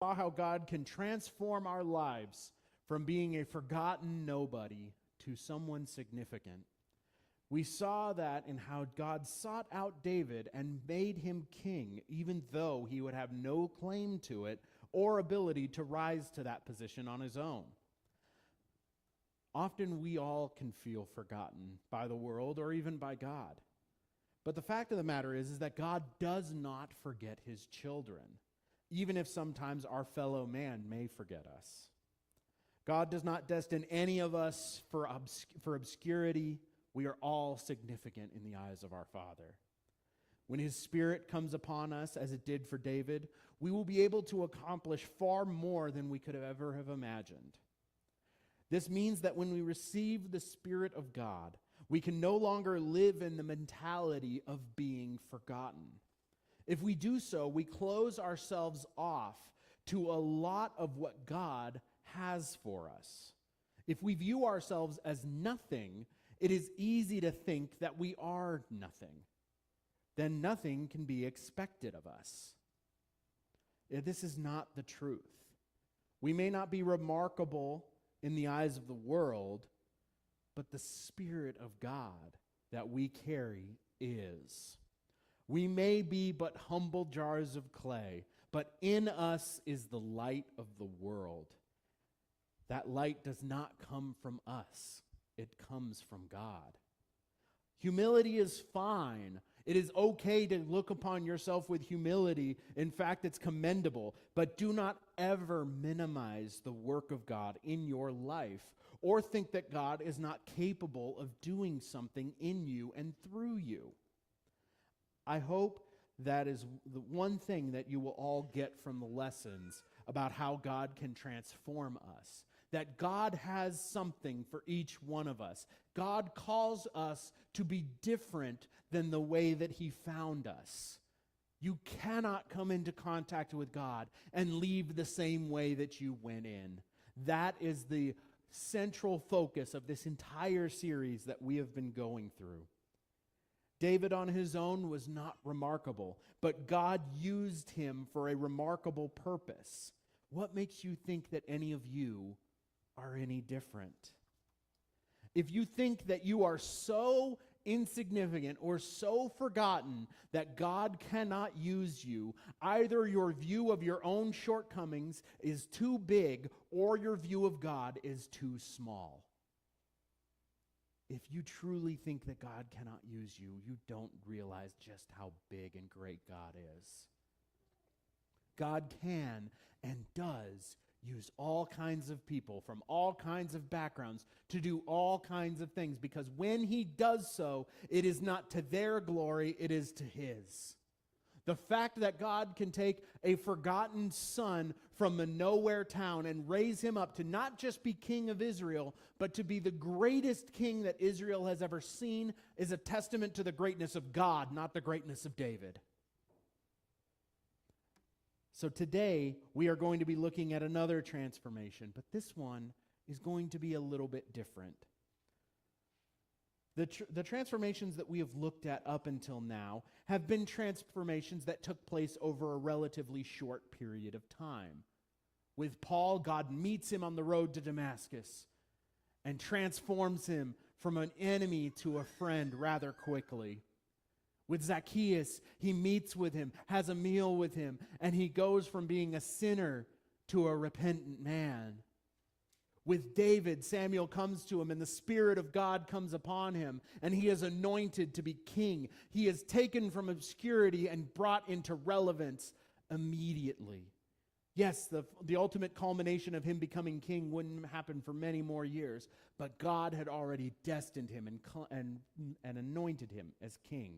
saw how God can transform our lives from being a forgotten nobody to someone significant. We saw that in how God sought out David and made him king, even though he would have no claim to it or ability to rise to that position on his own. Often we all can feel forgotten by the world or even by God. But the fact of the matter is that God does not forget his children, even if sometimes our fellow man may forget us. God does not destine any of us for obscurity. We are all significant in the eyes of our Father. When his Spirit comes upon us, as it did for David, we will be able to accomplish far more than we could ever have imagined. This means that when we receive the Spirit of God, we can no longer live in the mentality of being forgotten. If we do so, we close ourselves off to a lot of what God has for us. If we view ourselves as nothing, it is easy to think that we are nothing. Then nothing can be expected of us. This is not the truth. We may not be remarkable in the eyes of the world, but the Spirit of God that we carry is. We may be but humble jars of clay, but in us is the light of the world. That light does not come from us. It comes from God. Humility is fine. It is okay to look upon yourself with humility. In fact, it's commendable. But do not ever minimize the work of God in your life or think that God is not capable of doing something in you and through you. I hope that is the one thing that you will all get from the lessons about how God can transform us. That God has something for each one of us. God calls us to be different than the way that he found us. You cannot come into contact with God and leave the same way that you went in. That is the central focus of this entire series that we have been going through. David on his own was not remarkable, but God used him for a remarkable purpose. What makes you think that any of you are any different? If you think that you are so insignificant or so forgotten that God cannot use you, either your view of your own shortcomings is too big or your view of God is too small. If you truly think that God cannot use you, you don't realize just how big and great God is. God can and does use all kinds of people from all kinds of backgrounds to do all kinds of things, because when he does so, it is not to their glory, it is to his. The fact that God can take a forgotten son from a nowhere town and raise him up to not just be king of Israel, but to be the greatest king that Israel has ever seen is a testament to the greatness of God, not the greatness of David. So today, we are going to be looking at another transformation, but this one is going to be a little bit different. The transformations that we have looked at up until now have been transformations that took place over a relatively short period of time. With Paul, God meets him on the road to Damascus and transforms him from an enemy to a friend rather quickly. With Zacchaeus, he meets with him, has a meal with him, and he goes from being a sinner to a repentant man. With David, Samuel comes to him, and the Spirit of God comes upon him, and he is anointed to be king. He is taken from obscurity and brought into relevance immediately. Yes, the ultimate culmination of him becoming king wouldn't happen for many more years, but God had already destined him and anointed him as king.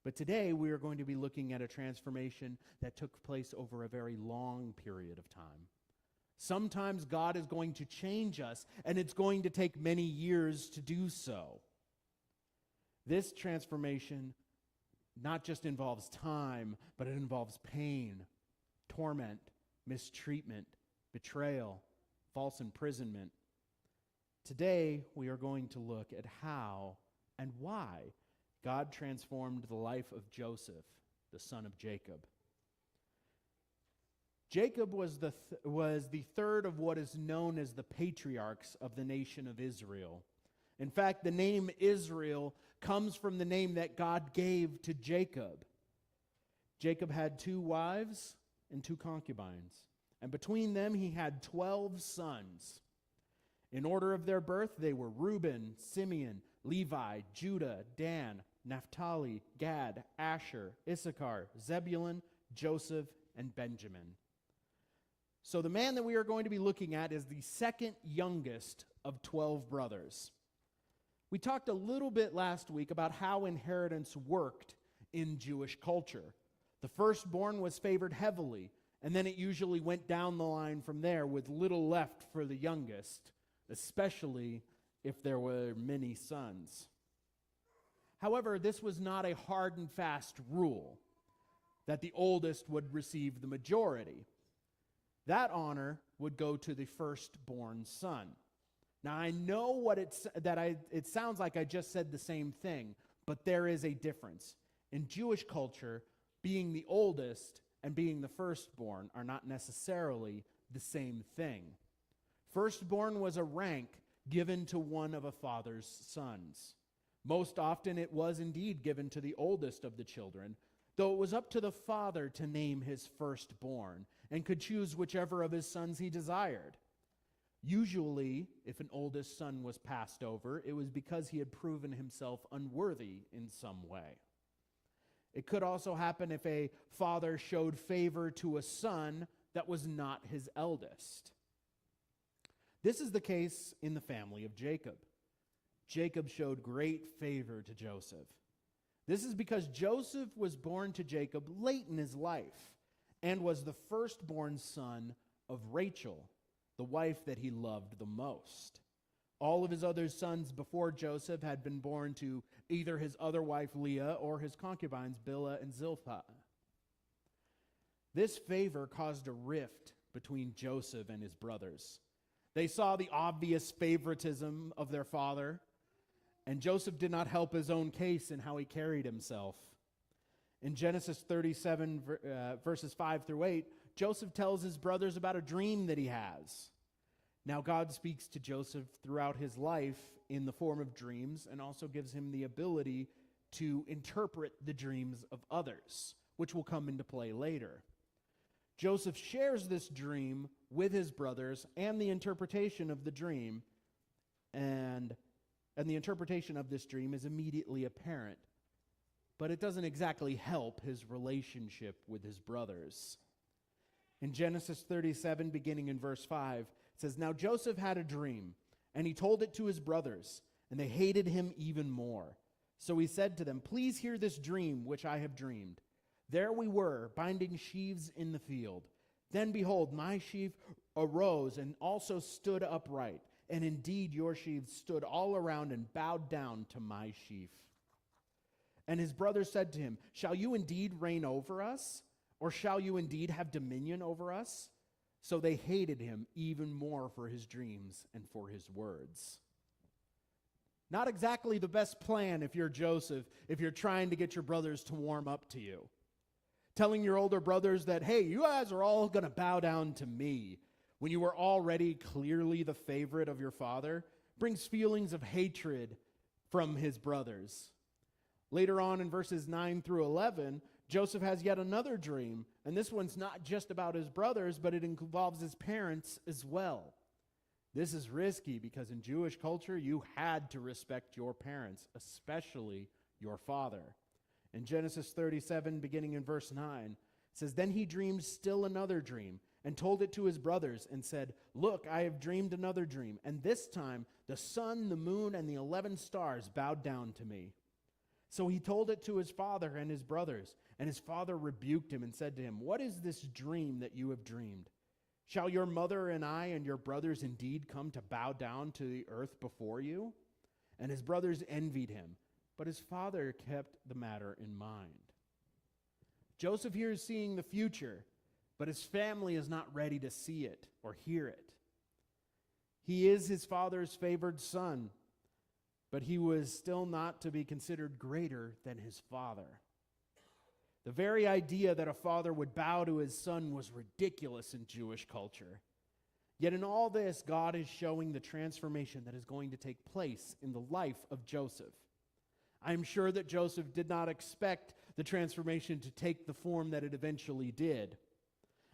But today we are going to be looking at a transformation that took place over a very long period of time. Sometimes God is going to change us, and it's going to take many years to do so. This transformation not just involves time, but it involves pain, torment, mistreatment, betrayal, false imprisonment. Today we are going to look at how and why God transformed the life of Joseph, the son of Jacob. Jacob was the third of what is known as the patriarchs of the nation of Israel. In fact, the name Israel comes from the name that God gave to Jacob. Jacob had 2 wives and 2 concubines, and between them he had 12 sons. In order of their birth, they were Reuben, Simeon, Levi, Judah, Dan, Naphtali, Gad, Asher, Issachar, Zebulun, Joseph, and Benjamin. So the man that we are going to be looking at is the second youngest of 12 brothers. We talked a little bit last week about how inheritance worked in Jewish culture. The firstborn was favored heavily, and then it usually went down the line from there with little left for the youngest, especially if there were many sons. However, this was not a hard and fast rule that the oldest would receive the majority. That honor would go to the firstborn son. Now, I know it sounds like I just said the same thing, but there is a difference. In Jewish culture, being the oldest and being the firstborn are not necessarily the same thing. Firstborn was a rank given to one of a father's sons. Most often it was indeed given to the oldest of the children, though it was up to the father to name his firstborn and could choose whichever of his sons he desired. Usually, if an oldest son was passed over, it was because he had proven himself unworthy in some way. It could also happen if a father showed favor to a son that was not his eldest. This is the case in the family of Jacob. Jacob showed great favor to Joseph. This is because Joseph was born to Jacob late in his life and was the firstborn son of Rachel, the wife that he loved the most. All of his other sons before Joseph had been born to either his other wife Leah or his concubines Bilhah and Zilpah. This favor caused a rift between Joseph and his brothers. They saw the obvious favoritism of their father, and Joseph did not help his own case in how he carried himself. In Genesis 37, verses 5 through 8, Joseph tells his brothers about a dream that he has. Now God speaks to Joseph throughout his life in the form of dreams and also gives him the ability to interpret the dreams of others, which will come into play later. Joseph shares this dream with his brothers and the interpretation of the dream, and the interpretation of this dream is immediately apparent, but it doesn't exactly help his relationship with his brothers. In Genesis 37, beginning in verse 5, it says, "Now Joseph had a dream, and he told it to his brothers, and they hated him even more. So he said to them, 'Please hear this dream which I have dreamed. There we were, binding sheaves in the field. Then behold, my sheaf arose and also stood upright. And indeed your sheaves stood all around and bowed down to my sheaf.' And his brothers said to him, 'Shall you indeed reign over us? Or shall you indeed have dominion over us?' So they hated him even more for his dreams and for his words." Not exactly the best plan if you're Joseph, if you're trying to get your brothers to warm up to you. Telling your older brothers that, hey, you guys are all going to bow down to me when you were already clearly the favorite of your father brings feelings of hatred from his brothers. Later on in verses 9 through 11, Joseph has yet another dream, and this one's not just about his brothers, but it involves his parents as well. This is risky because in Jewish culture, you had to respect your parents, especially your father. In Genesis 37, beginning in verse 9, it says, "Then he dreamed still another dream and told it to his brothers and said, 'Look, I have dreamed another dream, and this time the sun, the moon, and the 11 stars bowed down to me.' So he told it to his father and his brothers, and his father rebuked him and said to him, 'What is this dream that you have dreamed? Shall your mother and I and your brothers indeed come to bow down to the earth before you?' And his brothers envied him, but his father kept the matter in mind." Joseph here is seeing the future, but his family is not ready to see it or hear it. He is his father's favored son, but he was still not to be considered greater than his father. The very idea that a father would bow to his son was ridiculous in Jewish culture. Yet in all this, God is showing the transformation that is going to take place in the life of Joseph. I'm sure that Joseph did not expect the transformation to take the form that it eventually did.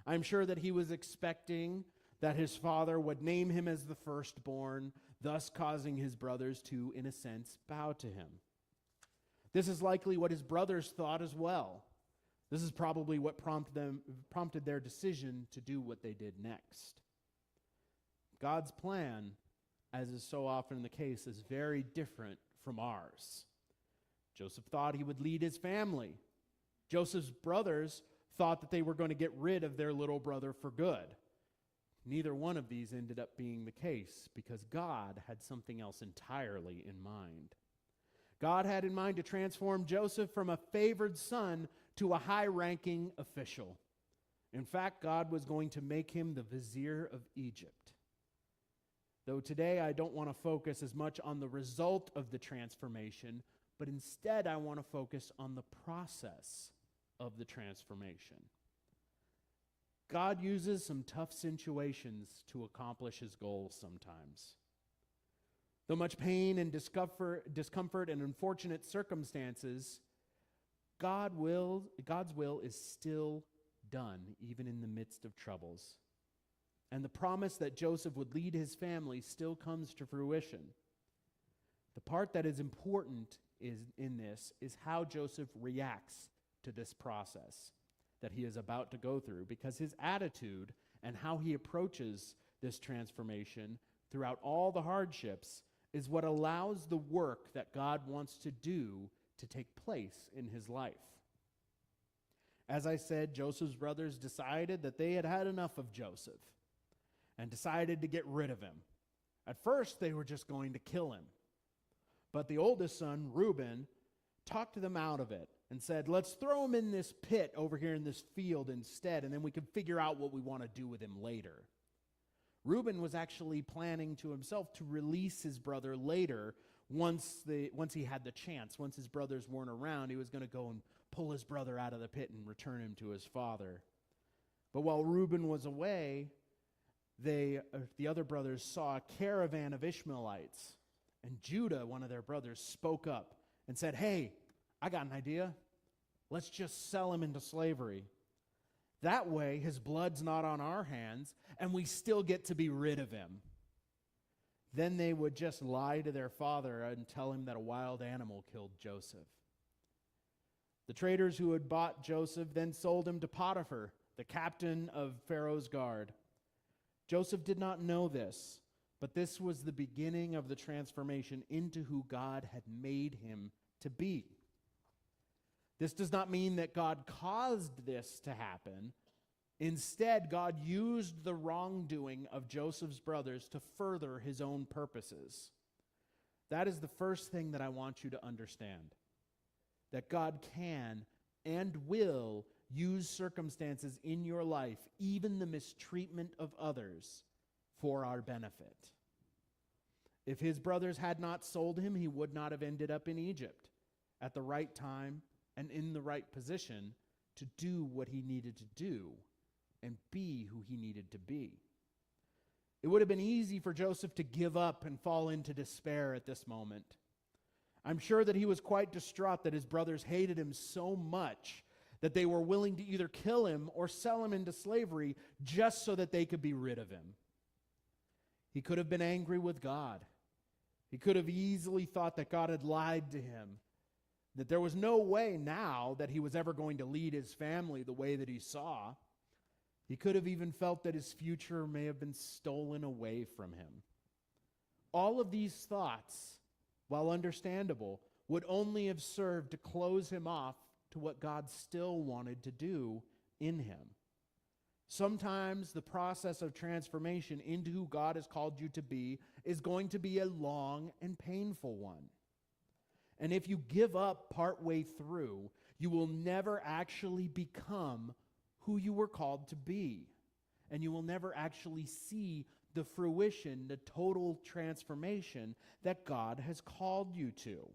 I'm sure that he was expecting that his father would name him as the firstborn, thus causing his brothers to, in a sense, bow to him. This is likely what his brothers thought as well. This is probably what prompted their decision to do what they did next. God's plan, as is so often the case, is very different from ours. Joseph thought he would lead his family. Joseph's brothers thought that they were going to get rid of their little brother for good. Neither one of these ended up being the case because God had something else entirely in mind. God had in mind to transform Joseph from a favored son to a high-ranking official. In fact, God was going to make him the vizier of Egypt. Though today I don't want to focus as much on the result of the transformation, but instead I want to focus on the process of the transformation. God uses some tough situations to accomplish his goals sometimes. Though much pain and discomfort and unfortunate circumstances, God's will is still done, even in the midst of troubles. And the promise that Joseph would lead his family still comes to fruition. The part that is important in this is how Joseph reacts to this process that he is about to go through, because his attitude and how he approaches this transformation throughout all the hardships is what allows the work that God wants to do to take place in his life. As I said, Joseph's brothers decided that they had had enough of Joseph and decided to get rid of him. At first, they were just going to kill him. But the oldest son, Reuben, talked them out of it and said, let's throw him in this pit over here in this field instead, and then we can figure out what we want to do with him later. Reuben was actually planning to himself to release his brother later once he had the chance. Once his brothers weren't around, he was going to go and pull his brother out of the pit and return him to his father. But while Reuben was away, the other brothers saw a caravan of Ishmaelites, and Judah, one of their brothers, spoke up and said, hey, I got an idea. Let's just sell him into slavery. That way, his blood's not on our hands, and we still get to be rid of him. Then they would just lie to their father and tell him that a wild animal killed Joseph. The traders who had bought Joseph then sold him to Potiphar, the captain of Pharaoh's guard. Joseph did not know this, but this was the beginning of the transformation into who God had made him to be. This does not mean that God caused this to happen. Instead, God used the wrongdoing of Joseph's brothers to further his own purposes. That is the first thing that I want you to understand. That God can and will use circumstances in your life, even the mistreatment of others, for our benefit. If his brothers had not sold him, he would not have ended up in Egypt at the right time and in the right position to do what he needed to do and be who he needed to be. It would have been easy for Joseph to give up and fall into despair at this moment. I'm sure that he was quite distraught that his brothers hated him so much that they were willing to either kill him or sell him into slavery just so that they could be rid of him. He could have been angry with God. He could have easily thought that God had lied to him, that there was no way now that he was ever going to lead his family the way that he saw. He could have even felt that his future may have been stolen away from him. All of these thoughts, while understandable, would only have served to close him off to what God still wanted to do in him. Sometimes the process of transformation into who God has called you to be is going to be a long and painful one. And if you give up partway through, you will never actually become who you were called to be. And you will never actually see the fruition, the total transformation that God has called you to.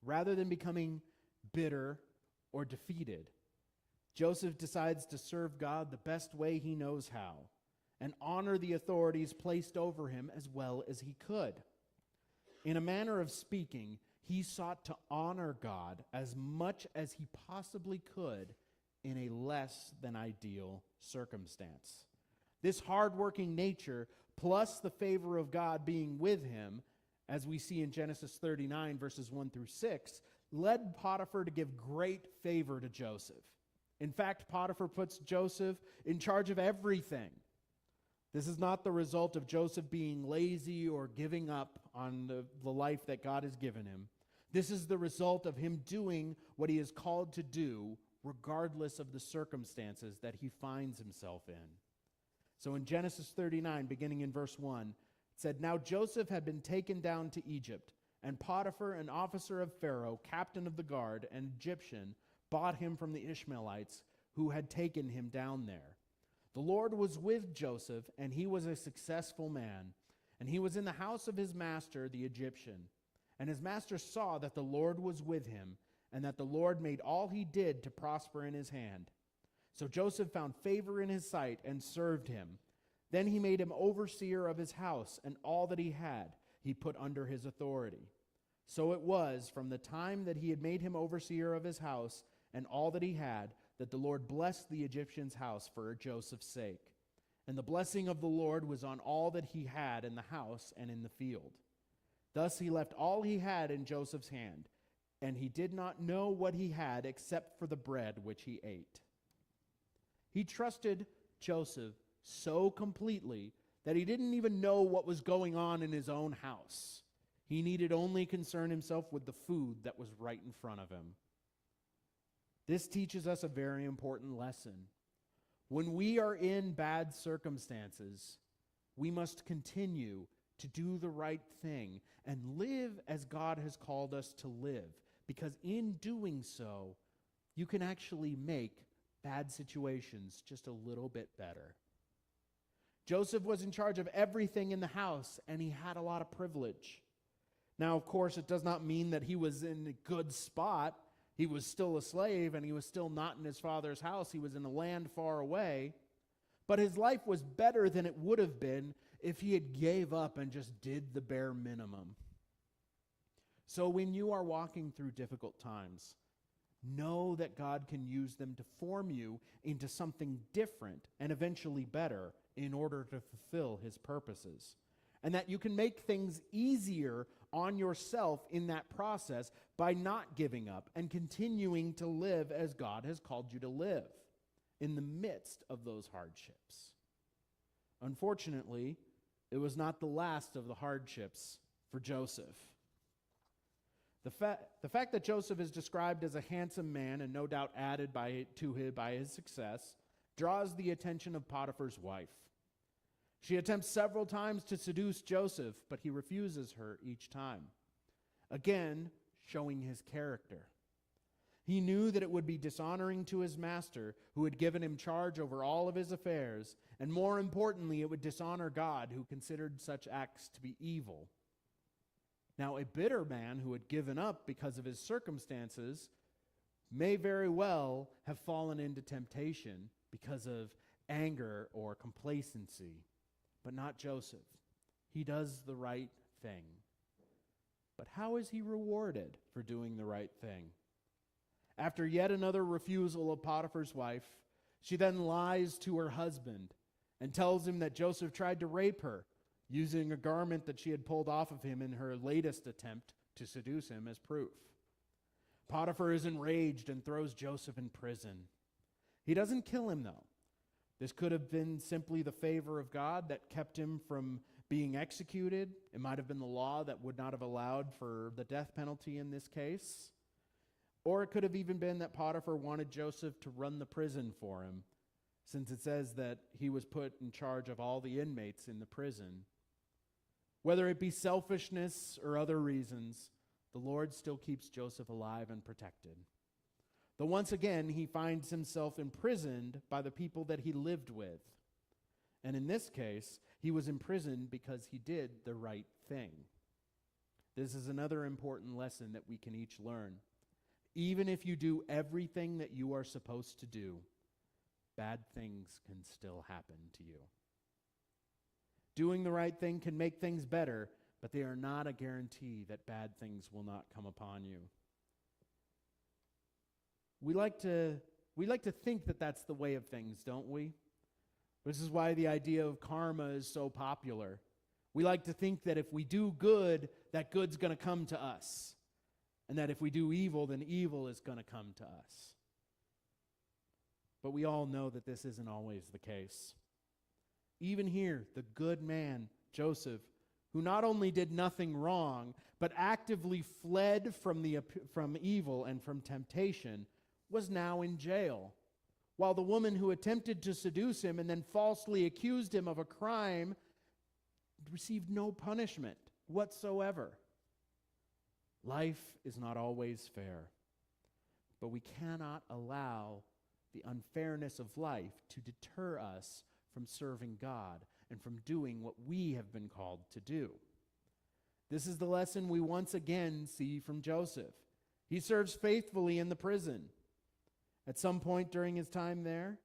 rather than becoming bitter or defeated. Joseph decides to serve God the best way he knows how and honor the authorities placed over him as well as he could. In a manner of speaking, he sought to honor God as much as he possibly could in a less than ideal circumstance. This hardworking nature, plus the favor of God being with him, as we see in Genesis 39, verses 1 through 6, led Potiphar to give great favor to Joseph. In fact, Potiphar puts Joseph in charge of everything. This is not the result of Joseph being lazy or giving up on the life that God has given him. This is the result of him doing what he is called to do, regardless of the circumstances that he finds himself in. So in Genesis 39, beginning in verse 1, it said, "Now Joseph had been taken down to Egypt, and Potiphar, an officer of Pharaoh, captain of the guard, an Egyptian, bought him from the Ishmaelites who had taken him down there. The Lord was with Joseph, and he was a successful man, and he was in the house of his master, the Egyptian. And his master saw that the Lord was with him, and that the Lord made all he did to prosper in his hand. So Joseph found favor in his sight and served him. Then he made him overseer of his house, and all that he had he put under his authority. So it was from the time that he had made him overseer of his house and all that he had, that the Lord blessed the Egyptian's house for Joseph's sake. And the blessing of the Lord was on all that he had in the house and in the field. Thus he left all he had in Joseph's hand, and he did not know what he had except for the bread which he ate." He trusted Joseph so completely that he didn't even know what was going on in his own house. He needed only concern himself with the food that was right in front of him. This teaches us a very important lesson. When we are in bad circumstances, we must continue to do the right thing and live as God has called us to live, because in doing so, you can actually make bad situations just a little bit better. Joseph was in charge of everything in the house, and he had a lot of privilege. Now, of course, it does not mean that he was in a good spot. He was still a slave, and he was still not in his father's house. He was in a land far away. But his life was better than it would have been if he had gave up and just did the bare minimum. So when you are walking through difficult times, know that God can use them to form you into something different and eventually better in order to fulfill his purposes. And that you can make things easier on yourself in that process by not giving up and continuing to live as God has called you to live in the midst of those hardships. Unfortunately, it was not the last of the hardships for Joseph. The fact that Joseph is described as a handsome man, and no doubt added to him by his success, draws the attention of Potiphar's wife. She attempts several times to seduce Joseph, but he refuses her each time, again showing his character. He knew that it would be dishonoring to his master, who had given him charge over all of his affairs, and more importantly, it would dishonor God, who considered such acts to be evil. Now, a bitter man who had given up because of his circumstances may very well have fallen into temptation because of anger or complacency, but not Joseph. He does the right thing. But how is he rewarded for doing the right thing? After yet another refusal of Potiphar's wife, she then lies to her husband and tells him that Joseph tried to rape her, using a garment that she had pulled off of him in her latest attempt to seduce him as proof. Potiphar is enraged and throws Joseph in prison. He doesn't kill him, though. This could have been simply the favor of God that kept him from being executed. It might have been the law that would not have allowed for the death penalty in this case. Or it could have even been that Potiphar wanted Joseph to run the prison for him, since it says that he was put in charge of all the inmates in the prison. Whether it be selfishness or other reasons, the Lord still keeps Joseph alive and protected. Though once again, he finds himself imprisoned by the people that he lived with. And in this case, he was imprisoned because he did the right thing. This is another important lesson that we can each learn. Even if you do everything that you are supposed to do, bad things can still happen to you. Doing the right thing can make things better, but they are not a guarantee that bad things will not come upon you. We like to think that that's the way of things, don't we? This is why the idea of karma is so popular. We like to think that if we do good, that good's going to come to us. And that if we do evil, then evil is going to come to us. But we all know that this isn't always the case. Even here, the good man, Joseph, who not only did nothing wrong, but actively fled from evil and from temptation, was now in jail, while the woman who attempted to seduce him and then falsely accused him of a crime received no punishment whatsoever. Life is not always fair, but we cannot allow the unfairness of life to deter us from serving God and from doing what we have been called to do. This is the lesson we once again see from Joseph. He serves faithfully in the prison. At some point during his time there,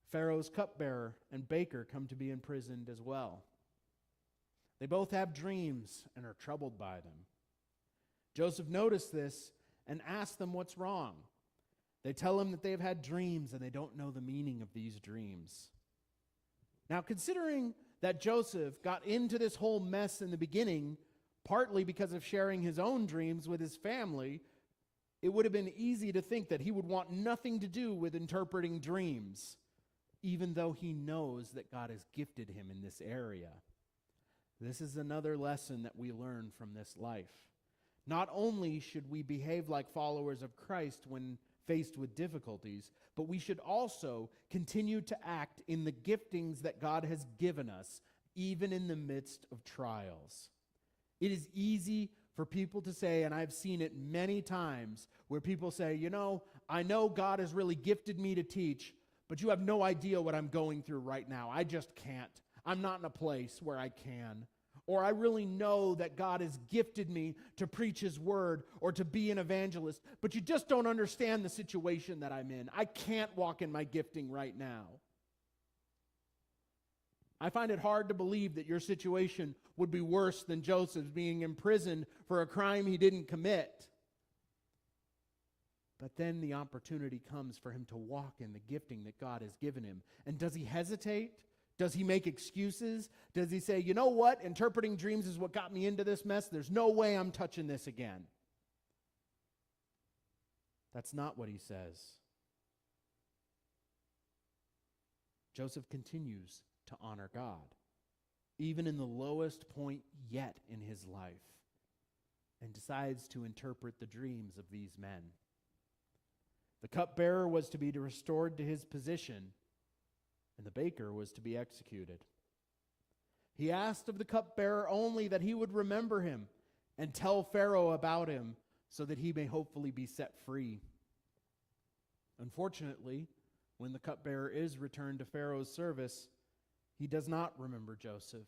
Pharaoh's cupbearer and baker come to be imprisoned as well. They both have dreams and are troubled by them. Joseph noticed this and asked them what's wrong. They tell him that they've had dreams and they don't know the meaning of these dreams. Now, considering that Joseph got into this whole mess in the beginning, partly because of sharing his own dreams with his family, it would have been easy to think that he would want nothing to do with interpreting dreams, even though he knows that God has gifted him in this area. This is another lesson that we learn from this life. Not only should we behave like followers of Christ when faced with difficulties, but we should also continue to act in the giftings that God has given us, even in the midst of trials. It is easy for people to say, and I've seen it many times, where people say, I know God has really gifted me to teach, but you have no idea what I'm going through right now. I just can't. I'm not in a place where I can. Or I really know that God has gifted me to preach His word or to be an evangelist, but you just don't understand the situation that I'm in. I can't walk in my gifting right now. I find it hard to believe that your situation would be worse than Joseph's, being imprisoned for a crime he didn't commit. But then the opportunity comes for him to walk in the gifting that God has given him. And does he hesitate? Does he make excuses? Does he say, you know what? Interpreting dreams is what got me into this mess. There's no way I'm touching this again. That's not what he says. Joseph continues to honor God, even in the lowest point yet in his life, and decides to interpret the dreams of these men. The cupbearer was to be restored to his position, and the baker was to be executed. He asked of the cupbearer only that he would remember him and tell Pharaoh about him so that he may hopefully be set free. Unfortunately, when the cupbearer is returned to Pharaoh's service, he does not remember Joseph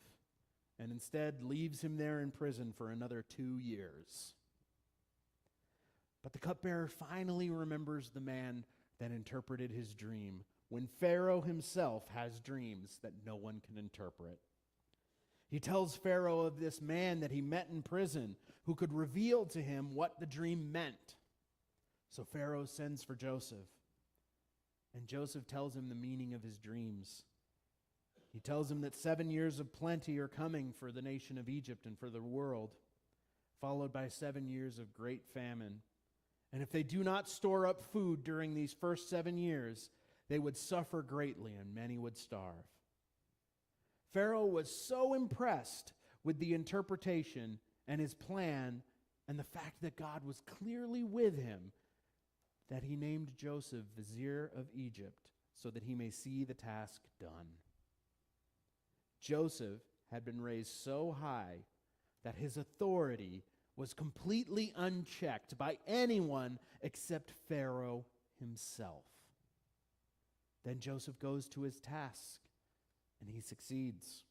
and instead leaves him there in prison for another 2 years. But the cupbearer finally remembers the man that interpreted his dream, when Pharaoh himself has dreams that no one can interpret. He tells Pharaoh of this man that he met in prison who could reveal to him what the dream meant. So Pharaoh sends for Joseph, and Joseph tells him the meaning of his dreams. He tells him that 7 years of plenty are coming for the nation of Egypt and for the world, followed by 7 years of great famine. And if they do not store up food during these first 7 years, they would suffer greatly and many would starve. Pharaoh was so impressed with the interpretation and his plan and the fact that God was clearly with him that he named Joseph vizier of Egypt so that he may see the task done. Joseph had been raised so high that his authority was completely unchecked by anyone except Pharaoh himself. Then Joseph goes to his task, and he succeeds.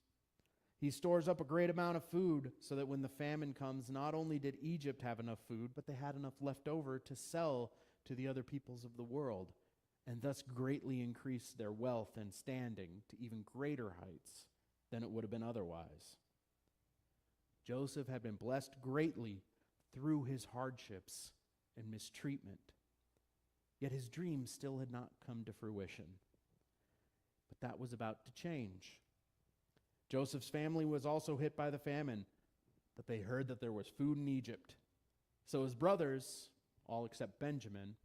He stores up a great amount of food so that when the famine comes, not only did Egypt have enough food, but they had enough left over to sell to the other peoples of the world, and thus greatly increase their wealth and standing to even greater heights than it would have been otherwise. Joseph had been blessed greatly through his hardships and mistreatment, yet his dream still had not come to fruition. But that was about to change. Joseph's family was also hit by the famine, but they heard that there was food in Egypt. So his brothers, all except Benjamin,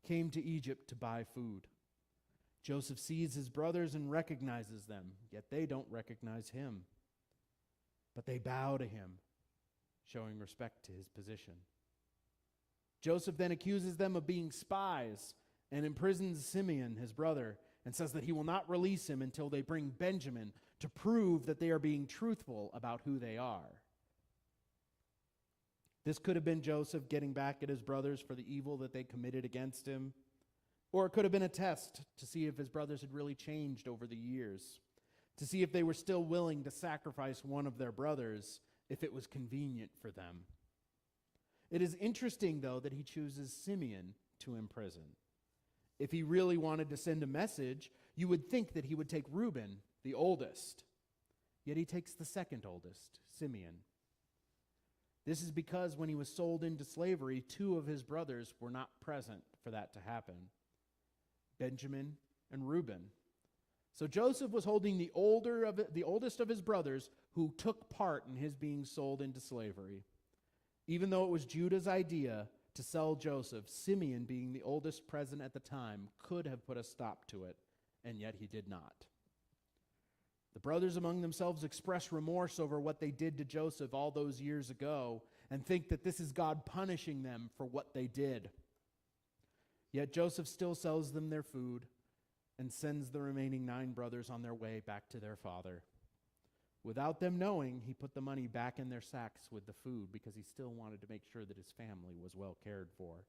came to Egypt to buy food. Joseph sees his brothers and recognizes them, yet they don't recognize him. But they bow to him, showing respect to his position. Joseph then accuses them of being spies and imprisons Simeon, his brother, and says that he will not release him until they bring Benjamin to prove that they are being truthful about who they are. This could have been Joseph getting back at his brothers for the evil that they committed against him, or it could have been a test to see if his brothers had really changed over the years, to see if they were still willing to sacrifice one of their brothers if it was convenient for them. It is interesting, though, that he chooses Simeon to imprison. If he really wanted to send a message, you would think that he would take Reuben, the oldest. Yet he takes the second oldest, Simeon. This is because when he was sold into slavery, 2 of his brothers were not present for that to happen, Benjamin and Reuben. So Joseph was holding the oldest of his brothers who took part in his being sold into slavery. Even though it was Judah's idea to sell Joseph, Simeon, being the oldest present at the time, could have put a stop to it, and yet he did not. The brothers among themselves express remorse over what they did to Joseph all those years ago and think that this is God punishing them for what they did. Yet Joseph still sells them their food and sends the remaining 9 brothers on their way back to their father. Without them knowing, he put the money back in their sacks with the food because he still wanted to make sure that his family was well cared for.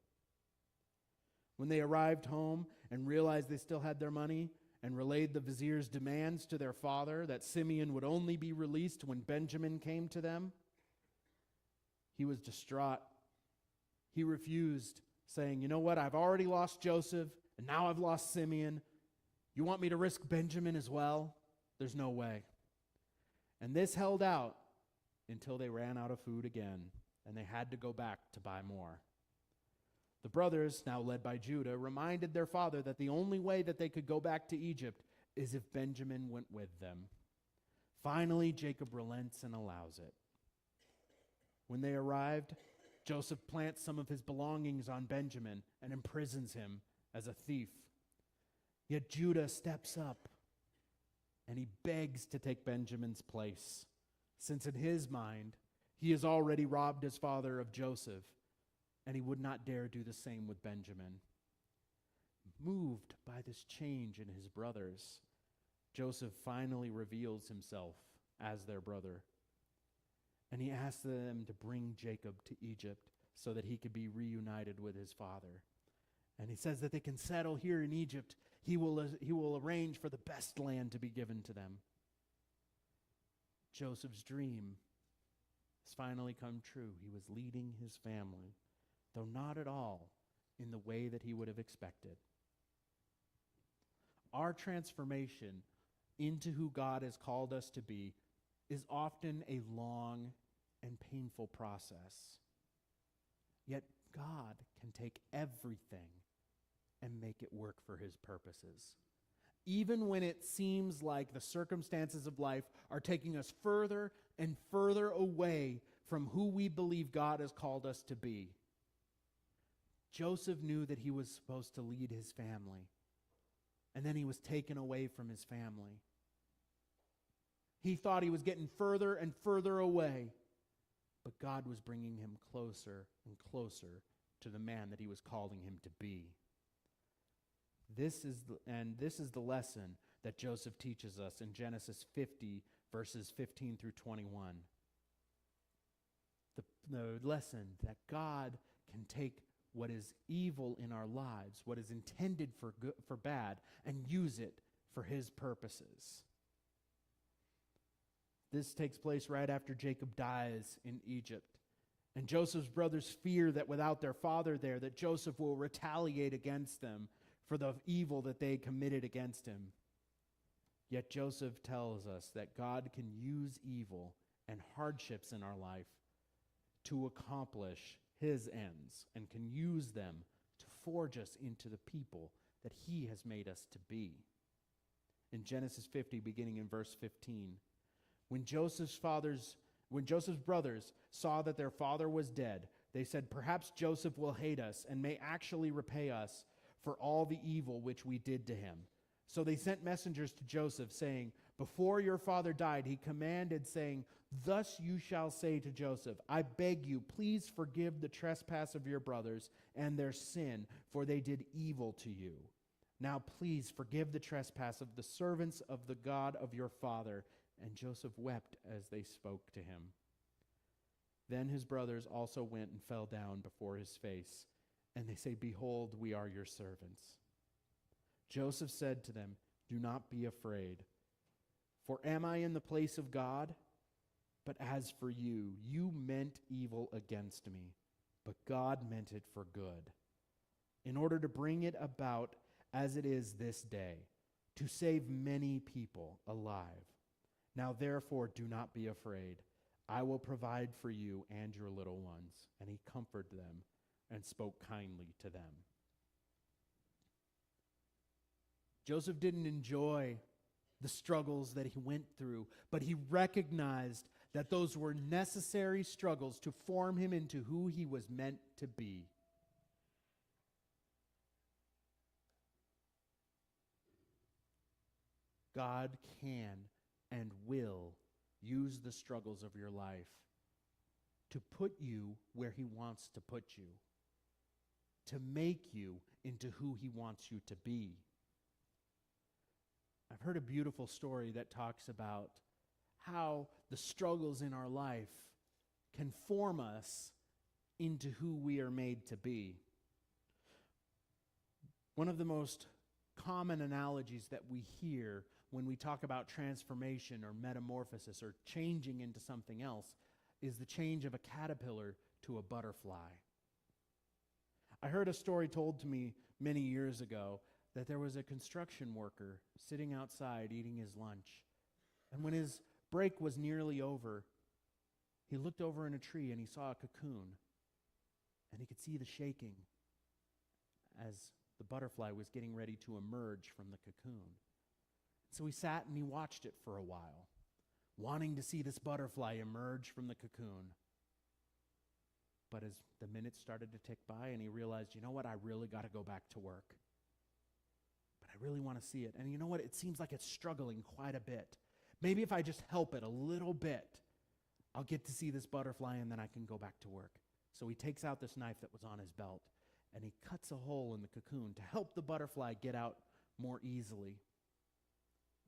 When they arrived home and realized they still had their money and relayed the vizier's demands to their father that Simeon would only be released when Benjamin came to them, he was distraught. He refused, saying, "You know what? I've already lost Joseph, and now I've lost Simeon. You want me to risk Benjamin as well? There's no way." And this held out until they ran out of food again, and they had to go back to buy more. The brothers, now led by Judah, reminded their father that the only way that they could go back to Egypt is if Benjamin went with them. Finally, Jacob relents and allows it. When they arrived, Joseph plants some of his belongings on Benjamin and imprisons him as a thief. Yet Judah steps up and he begs to take Benjamin's place, since in his mind, he has already robbed his father of Joseph, and he would not dare do the same with Benjamin. Moved by this change in his brothers, Joseph finally reveals himself as their brother, and he asks them to bring Jacob to Egypt so that he could be reunited with his father. And he says that they can settle here in Egypt. He will arrange for the best land to be given to them. Joseph's dream has finally come true. He was leading his family, though not at all in the way that he would have expected. Our transformation into who God has called us to be is often a long and painful process. Yet God can take everything and make it work for his purposes. Even when it seems like the circumstances of life are taking us further and further away from who we believe God has called us to be. Joseph knew that he was supposed to lead his family, and then he was taken away from his family. He thought he was getting further and further away, but God was bringing him closer and closer to the man that he was calling him to be. This is the lesson that Joseph teaches us in Genesis 50, verses 15 through 21. The lesson that God can take what is evil in our lives, what is intended for good, for bad, and use it for his purposes. This takes place right after Jacob dies in Egypt. And Joseph's brothers fear that without their father there, that Joseph will retaliate against them for the evil that they committed against him. Yet Joseph tells us that God can use evil and hardships in our life to accomplish his ends and can use them to forge us into the people that he has made us to be. In Genesis 50, beginning in verse 15, when Joseph's brothers saw that their father was dead, they said, "Perhaps Joseph will hate us and may actually repay us for all the evil which we did to him." So they sent messengers to Joseph, saying, "Before your father died, he commanded, saying, 'Thus you shall say to Joseph, I beg you, please forgive the trespass of your brothers and their sin, for they did evil to you. Now please forgive the trespass of the servants of the God of your father.' And Joseph wept as they spoke to him. Then his brothers also went and fell down before his face, and they say, 'Behold, we are your servants.' Joseph said to them, 'Do not be afraid, for am I in the place of God? But as for you, you meant evil against me, but God meant it for good, in order to bring it about as it is this day, to save many people alive. Now therefore do not be afraid. I will provide for you and your little ones.' And he comforted them and spoke kindly to them." Joseph didn't enjoy the struggles that he went through, but he recognized that those were necessary struggles to form him into who he was meant to be. God can and will use the struggles of your life to put you where he wants to put you, to make you into who he wants you to be. I've heard a beautiful story that talks about how the struggles in our life can form us into who we are made to be. One of the most common analogies that we hear when we talk about transformation or metamorphosis or changing into something else is the change of a caterpillar to a butterfly. I heard a story told to me many years ago that there was a construction worker sitting outside eating his lunch. And when his break was nearly over, he looked over in a tree and he saw a cocoon. And he could see the shaking as the butterfly was getting ready to emerge from the cocoon. So he sat and he watched it for a while, wanting to see this butterfly emerge from the cocoon. But as the minutes started to tick by and he realized, you know what, I really got to go back to work. But I really want to see it. And you know what, it seems like it's struggling quite a bit. Maybe if I just help it a little bit, I'll get to see this butterfly and then I can go back to work. So he takes out this knife that was on his belt and he cuts a hole in the cocoon to help the butterfly get out more easily.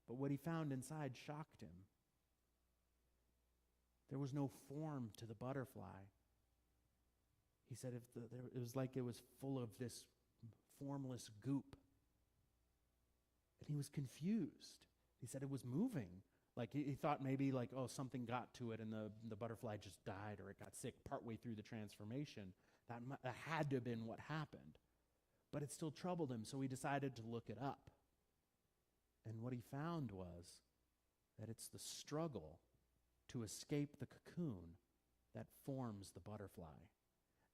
But what he found inside shocked him. There was no form to the butterfly. He said it was like it was full of this formless goop. And he was confused. He said it was moving. Like he thought maybe like, oh, something got to it and the butterfly just died or it got sick partway through the transformation. That had to have been what happened. But it still troubled him, so he decided to look it up. And what he found was that it's the struggle to escape the cocoon that forms the butterfly.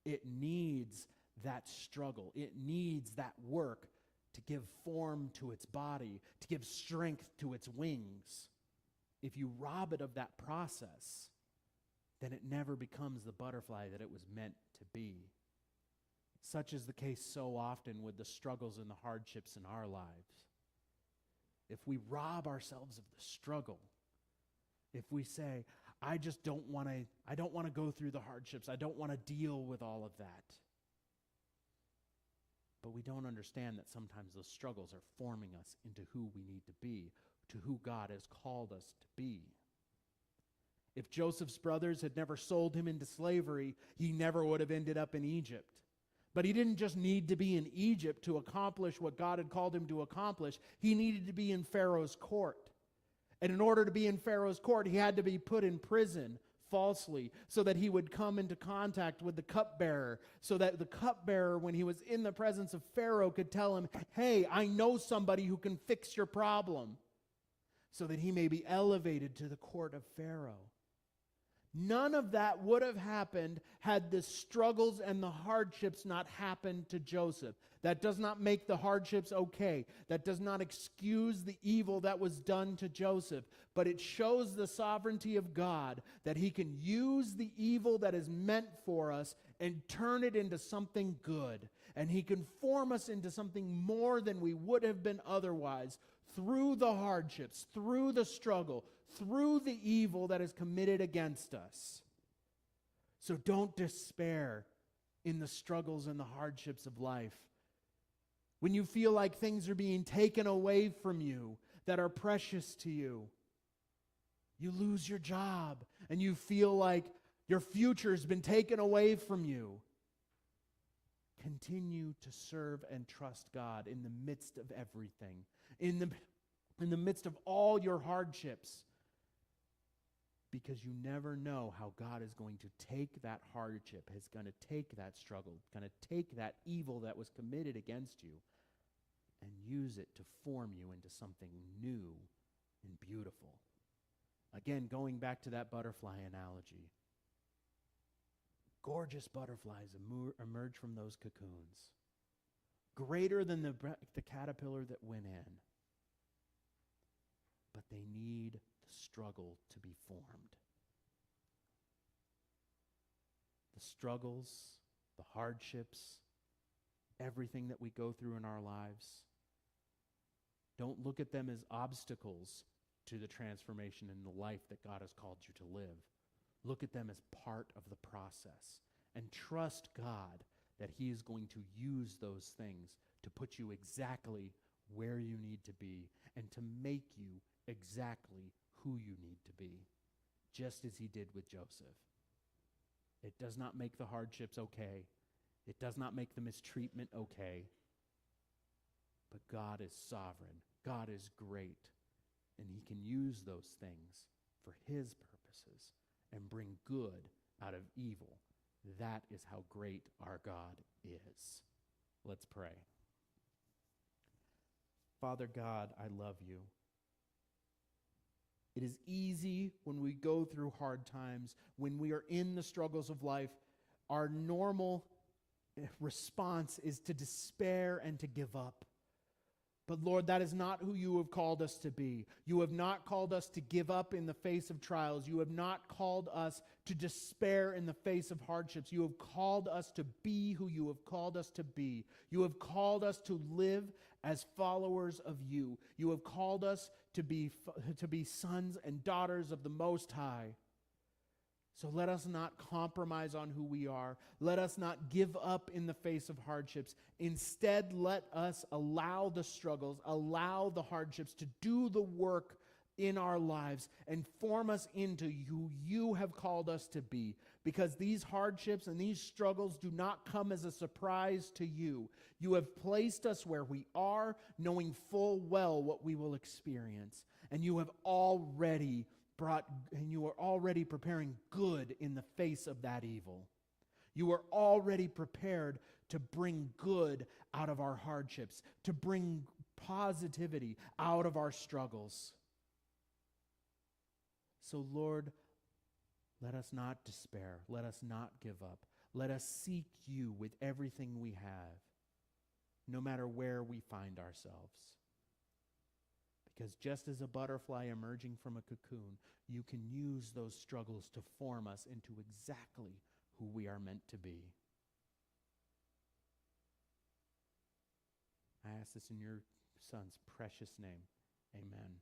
It needs that struggle. It needs that work to give form to its body, to give strength to its wings. If you rob it of that process, then it never becomes the butterfly that it was meant to be. Such is the case so often with the struggles and the hardships in our lives. If we rob ourselves of the struggle, if we say, I don't want to go through the hardships, I don't want to deal with all of that. But we don't understand that sometimes those struggles are forming us into who we need to be, to who God has called us to be. If Joseph's brothers had never sold him into slavery, he never would have ended up in Egypt. But he didn't just need to be in Egypt to accomplish what God had called him to accomplish. He needed to be in Pharaoh's court. And in order to be in Pharaoh's court, he had to be put in prison falsely so that he would come into contact with the cupbearer, so that the cupbearer, when he was in the presence of Pharaoh, could tell him, hey, I know somebody who can fix your problem, so that he may be elevated to the court of Pharaoh. None of that would have happened had the struggles and the hardships not happened to Joseph. That does not make the hardships okay. That does not excuse the evil that was done to Joseph. But it shows the sovereignty of God, that he can use the evil that is meant for us and turn it into something good. And he can form us into something more than we would have been otherwise, through the hardships, through the struggle, through the evil that is committed against us. So don't despair in the struggles and the hardships of life. When you feel like things are being taken away from you that are precious to you, you lose your job and you feel like your future has been taken away from you, continue to serve and trust God in the midst of everything, in the midst of all your hardships, because you never know how God is going to take that hardship, is going to take that struggle, going to take that evil that was committed against you and use it to form you into something new and beautiful. Again, going back to that butterfly analogy, gorgeous butterflies emerge from those cocoons, greater than the caterpillar that went in. But they need the struggle to be formed. The struggles, the hardships, everything that we go through in our lives, don't look at them as obstacles to the transformation in the life that God has called you to live. Look at them as part of the process and trust God that he is going to use those things to put you exactly where you need to be and to make you exactly who you need to be, just as he did with Joseph. It does not make the hardships okay. It does not make the mistreatment okay. But God is sovereign. God is great. And he can use those things for his purposes and bring good out of evil. That is how great our God is. Let's pray. Father God, I love you. It is easy when we go through hard times, when we are in the struggles of life, our normal response is to despair and to give up. But Lord, that is not who you have called us to be. You have not called us to give up in the face of trials. You have not called us to despair in the face of hardships. You have called us to be who you have called us to be. You have called us to live as followers of you. You have called us to be sons and daughters of the Most High. So let us not compromise on who we are. Let us not give up in the face of hardships. Instead, let us allow the struggles, allow the hardships to do the work in our lives and form us into who you have called us to be. Because these hardships and these struggles do not come as a surprise to you. You have placed us where we are, knowing full well what we will experience. And you have already you are already preparing good in the face of that evil. You are already prepared to bring good out of our hardships, to bring positivity out of our struggles. So Lord, let us not despair. Let us not give up. Let us seek you with everything we have, no matter where we find ourselves. Because just as a butterfly emerging from a cocoon, you can use those struggles to form us into exactly who we are meant to be. I ask this in your Son's precious name. Amen.